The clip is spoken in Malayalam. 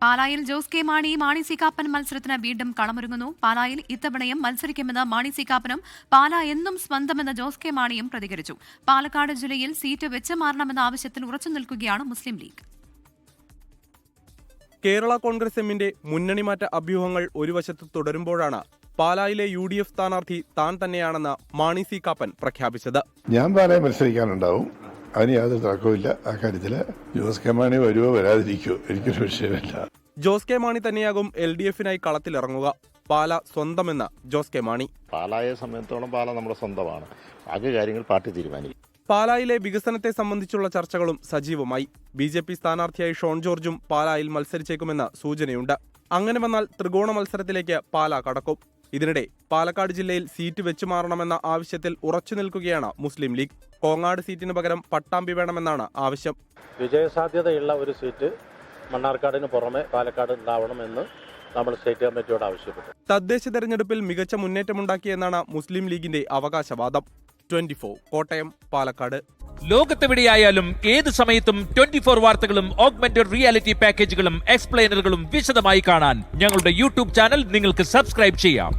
പാലായിൽ ജോസ് കെ മാണി മാണി സി കാപ്പൻ മത്സരത്തിന് വീണ്ടും കളമൊരുങ്ങുന്നു. പാലായിൽ ഇത്തവണയും മത്സരിക്കുമെന്ന് മാണി സി കാപ്പനും പാല എന്നും സ്വന്തമെന്ന് ജോസ് കെ മാണിയും പ്രതികരിച്ചു. പാലക്കാട് ജില്ലയിൽ സീറ്റ് വെച്ച് മാറണമെന്ന ആവശ്യത്തിൽ ഉറച്ചു നിൽക്കുകയാണ് മുസ്ലിം ലീഗ്. കേരള കോൺഗ്രസ് എമ്മിന്റെ മുന്നണിമാറ്റ അഭ്യൂഹങ്ങൾ ഒരു വശത്ത് തുടരുമ്പോഴാണ് പാലായിലെ UDF സ്ഥാനാർത്ഥി താൻ തന്നെയാണെന്ന് മാണി സി കാപ്പൻ പ്രഖ്യാപിച്ചത്. ഞാൻ പാലായിൽ മത്സരിക്കാനുണ്ടാവും, അതിന് യാതൊരു തർക്കവുമില്ല. ആ കാര്യത്തില് ജോസ് കെ മാണി വരുവോ വരാതിരിക്കുവോ എനിക്കൊരു വിഷയമല്ല. ജോസ് കെ മാണി തന്നെയാകും LDF-നായി കളത്തിലിറങ്ങുക. പാല സ്വന്തമെന്ന് ജോസ് കെ മാണി. പാലായെ സംബന്ധിച്ചോളം പാല നമ്മുടെ സ്വന്തമാണ്. ബാക്കി കാര്യങ്ങൾ പാർട്ടി തീരുമാനിക്കും. പാലായിലെ വികസനത്തെ സംബന്ധിച്ചുള്ള ചർച്ചകളും സജീവമായി. BJP സ്ഥാനാർത്ഥിയായി ഷോൺ ജോർജും പാലായിൽ മത്സരിച്ചേക്കുമെന്ന് സൂചനയുണ്ട്. അങ്ങനെ വന്നാൽ ത്രികോണ മത്സരത്തിലേക്ക് പാല കടക്കും. ഇതിനിടെ പാലക്കാട് ജില്ലയിൽ സീറ്റ് വെച്ചുമാറണമെന്ന ആവശ്യത്തിൽ ഉറച്ചു നിൽക്കുകയാണ് മുസ്ലിം ലീഗ്. കോങ്ങാട് സീറ്റിന് പകരം പട്ടാമ്പി വേണമെന്നാണ് ആവശ്യം. വിജയസാധ്യതയുള്ള ഒരു സീറ്റ് മണ്ണാർക്കാടിന് പുറമെ പാലക്കാട് ഉണ്ടാവണമെന്ന് നമ്മൾ സ്റ്റേറ്റ് കമ്മിറ്റിയോട് ആവശ്യപ്പെട്ടു. തദ്ദേശ തെരഞ്ഞെടുപ്പിൽ മികച്ച മുന്നേറ്റമുണ്ടാക്കിയെന്നാണ് മുസ്ലിം ലീഗിന്റെ അവകാശവാദം. 24 കോട്ടയം, പാലക്കാട്. ലോകത്തെവിടെയായാലും ഏത് സമയത്തും 24 വാർത്തകളും ഓഗ്മെന്റഡ് റിയാലിറ്റി പാക്കേജുകളും എക്സ്പ്ലെയിനറുകളും വിശദമായി കാണാൻ ഞങ്ങളുടെ YouTube ചാനൽ നിങ്ങൾക്ക് സബ്സ്ക്രൈബ് ചെയ്യാം.